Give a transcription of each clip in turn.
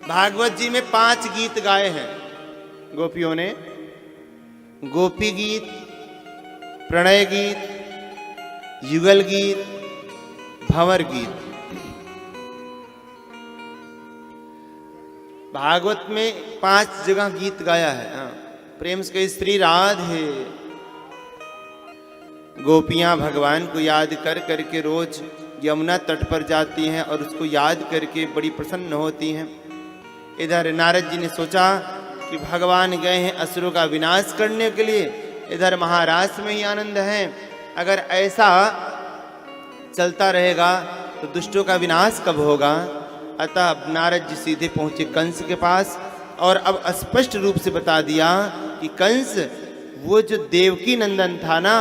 भागवत जी में 5 गीत गाए हैं गोपियों ने। गोपी गीत, प्रणय गीत, युगल गीत, भंवर गीत। भागवत में 5 जगह गीत गाया है। प्रेम से स्त्री राधे। गोपियां भगवान को याद कर करके रोज यमुना तट पर जाती हैं और उसको याद करके बड़ी प्रसन्न होती हैं। इधर नारद जी ने सोचा कि भगवान गए हैं असुरों का विनाश करने के लिए, इधर महारास में ही आनंद है। अगर ऐसा चलता रहेगा तो दुष्टों का विनाश कब होगा। अतः अब नारद जी सीधे पहुंचे कंस के पास और अब स्पष्ट रूप से बता दिया कि कंस, वो जो देवकी नंदन था ना,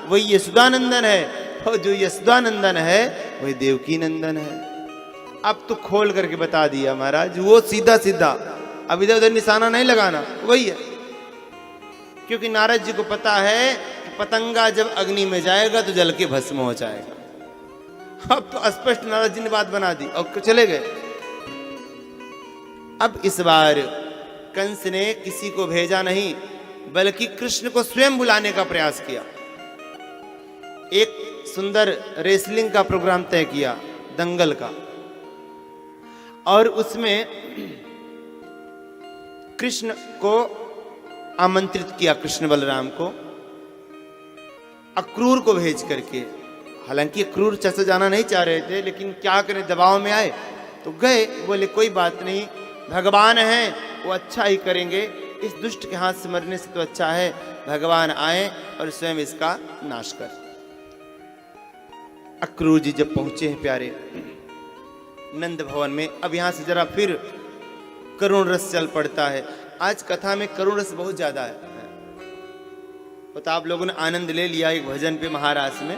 वही यशोदानंदन है, और जो यशोदानंदन है वही देवकी नंदन है। अब तो खोल करके बता दिया महाराज, वो सीधा सीधा, अब इधर उधर निशाना नहीं लगाना, वही है। क्योंकि नारद जी को पता है कि पतंगा जब अग्नि में जाएगा तो जल के भस्म हो जाएगा। अब तो स्पष्ट नारद जी ने बात बना दी और चले गए। अब इस बार कंस ने किसी को भेजा नहीं, बल्कि कृष्ण को स्वयं बुलाने का प्रयास किया। एक सुंदर रेसलिंग का प्रोग्राम तय किया, दंगल का, और उसमें कृष्ण को आमंत्रित किया, कृष्ण बलराम को, अक्रूर को भेज करके। हालांकि अक्रूर चचा जाना नहीं चाह रहे थे, लेकिन क्या करें, दबाव में आए तो गए। बोले कोई बात नहीं, भगवान हैं, वो अच्छा ही करेंगे, इस दुष्ट के हाथ से मरने से तो अच्छा है भगवान आए और स्वयं इसका नाश कर। अक्रूर जी जब पहुंचे हैं प्यारे नंद भवन में, अब यहां से जरा फिर करुण रस चल पड़ता है। आज कथा में करुण रस बहुत ज्यादा है। तो आप लोगों ने आनंद ले लिया एक भजन पे, महाराज में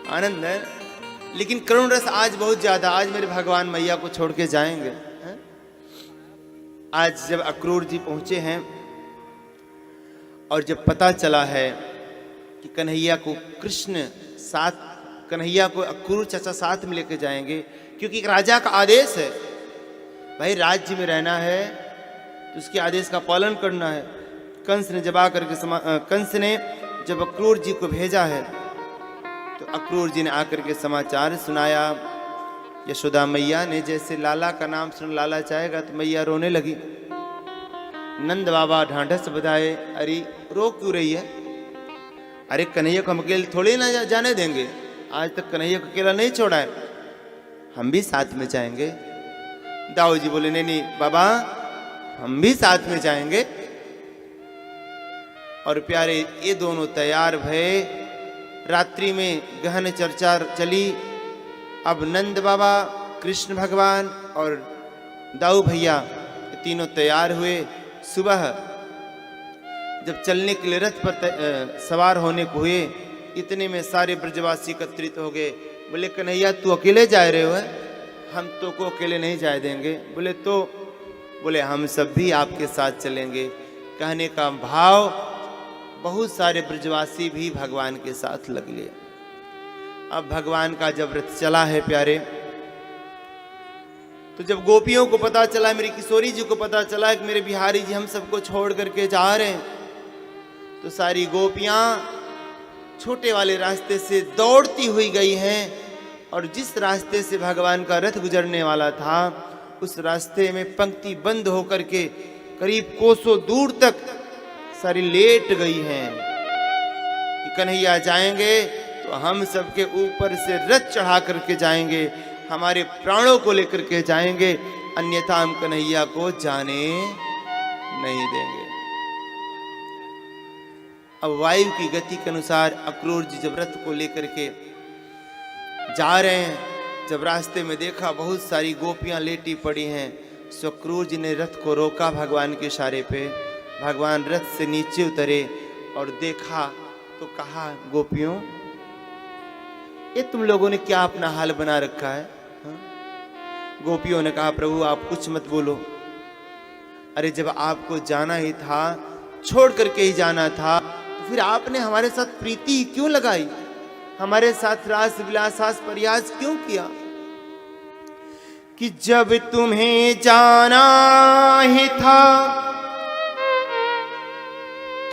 आनंद है, लेकिन करुण रस आज बहुत ज्यादा। आज मेरे भगवान मैया को छोड़ के जाएंगे। आज जब अक्रूर जी पहुंचे हैं और जब पता चला है कि कन्हैया को कृष्ण साथ, कन्हैया को अक्रूर चाचा साथ में लेके जाएंगे, क्योंकि एक राजा का आदेश है, भाई राज्य में रहना है तो उसके आदेश का पालन करना है। कंस ने जब आकर के कंस ने जब अक्रूर जी को भेजा है तो अक्रूर जी ने आकर के समाचार सुनाया। यशोदा मैया ने जैसे लाला का नाम सुन लाला चाहेगा तो मैया रोने लगी। नंद बाबा ढांढस बधाए, अरे रो क्यों रही है, अरे कन्हैया को हम अकेले थोड़े ना जाने देंगे, आज तक कन्हैया को अकेला नहीं छोड़ा है, हम भी साथ में जाएंगे। दाऊ जी बोले नहीं नहीं बाबा, हम भी साथ में जाएंगे। और प्यारे ये दोनों तैयार भये। रात्रि में गहन चर्चा चली। अब नंद बाबा, कृष्ण भगवान और दाऊ भैया तीनों तैयार हुए। सुबह जब चलने के लिए रथ पर सवार होने को हुए, इतने में सारे ब्रजवासी एकत्रित हो गए। बोले कन्हैया तू अकेले जा रहे हो? हम तो को अकेले नहीं जाए देंगे। बोले तो? बोले हम सब भी आपके साथ चलेंगे। कहने का भाव, बहुत सारे ब्रजवासी भी भगवान के साथ लग लिए। अब भगवान का जब रथ चला है प्यारे, तो जब गोपियों को पता चला, मेरी किशोरी जी को पता चला कि मेरे बिहारी जी हम सबको छोड़ करके जा रहे हैं, तो सारी गोपियां छोटे वाले रास्ते से दौड़ती हुई गई हैं और जिस रास्ते से भगवान का रथ गुजरने वाला था उस रास्ते में पंक्ति बंद होकर के करीब कोसों दूर तक सारी लेट गई हैं कि कन्हैया जाएंगे तो हम सबके ऊपर से रथ चढ़ा करके जाएंगे, हमारे प्राणों को लेकर के जाएंगे, अन्यथा हम कन्हैया को जाने नहीं देंगे। अब वायु की गति के अनुसार अक्रूर जी जब रथ को लेकर के जा रहे हैं, जब रास्ते में देखा बहुत सारी गोपियां लेटी पड़ी हैं, सो अक्रूर जी ने रथ को रोका भगवान के इशारे पे। भगवान रथ से नीचे उतरे और देखा तो कहा, गोपियों ये तुम लोगों ने क्या अपना हाल बना रखा है? गोपियों ने कहा, प्रभु आप कुछ मत बोलो। अरे जब आपको जाना ही था, छोड़ करके ही जाना था, तो फिर आपने हमारे साथ प्रीति क्यों लगाई, हमारे साथ रास विलासास प्रयास क्यों किया? कि जब तुम्हें जाना ही था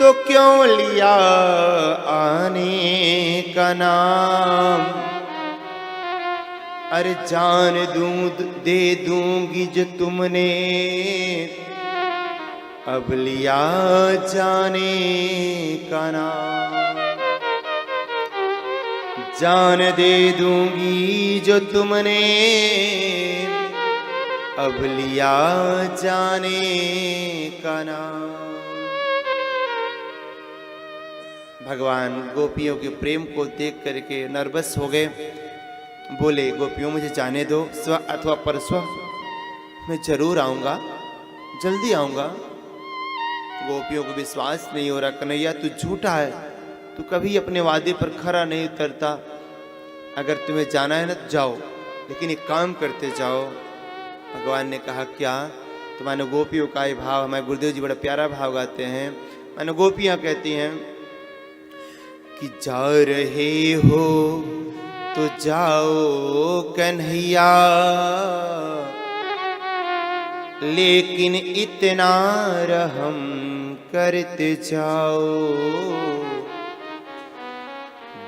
तो क्यों लिया आने का नाम। अरे जान दे दूंगी जो तुमने अब लिया जाने का नाम। जान दे दूंगी जो तुमने अब लिया जाने का नाम। भगवान गोपियों के प्रेम को देख करके नर्वस हो गए। बोले, गोपियों मुझे जाने दो, स्व अथवा परस्व मैं जरूर आऊँगा, जल्दी आऊँगा। गोपियों को विश्वास नहीं हो रहा, कन्हैया तू झूठा है, तू कभी अपने वादे पर खरा नहीं उतरता। अगर तुम्हें जाना है ना तो जाओ, लेकिन एक काम करते जाओ। भगवान ने कहा, क्या? तो मानो गोपियों का ये भाव, हमारे गुरुदेव जी बड़ा प्यारा भाव गाते हैं। मानो गोपियाँ कहती हैं कि जा रहे हो तो जाओ कन्हैया, लेकिन इतना रहम करते जाओ।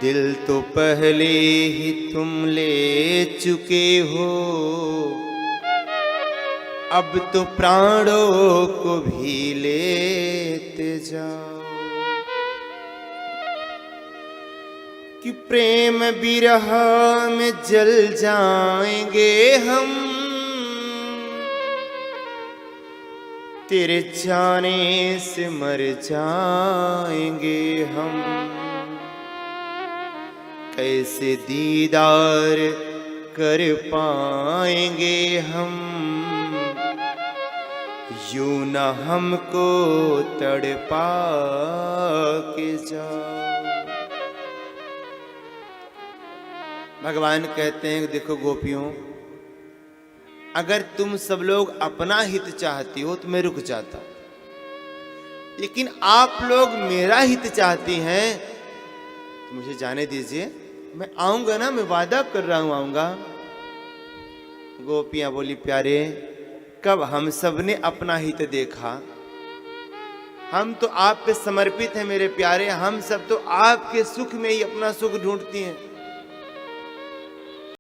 दिल तो पहले ही तुम ले चुके हो, अब तो प्राणों को भी लेते जाओ। कि प्रेम विरह में जल जाएंगे हम, तेरे जाने से मर जाएंगे हम। कैसे दीदार कर पाएंगे हम, यूं न हमको तड़पा के जाओ। भगवान कहते हैं, देखो गोपियों, अगर तुम सब लोग अपना हित चाहती हो तो मैं रुक जाता, लेकिन आप लोग मेरा हित चाहती हैं तो मुझे जाने दीजिए। मैं आऊंगा ना, मैं वादा कर रहा हूं आऊंगा। गोपियां बोली, प्यारे कब हम सब ने अपना हित देखा? हम तो आप पे समर्पित हैं मेरे प्यारे, हम सब तो आपके सुख में ही अपना सुख ढूंढती हैं।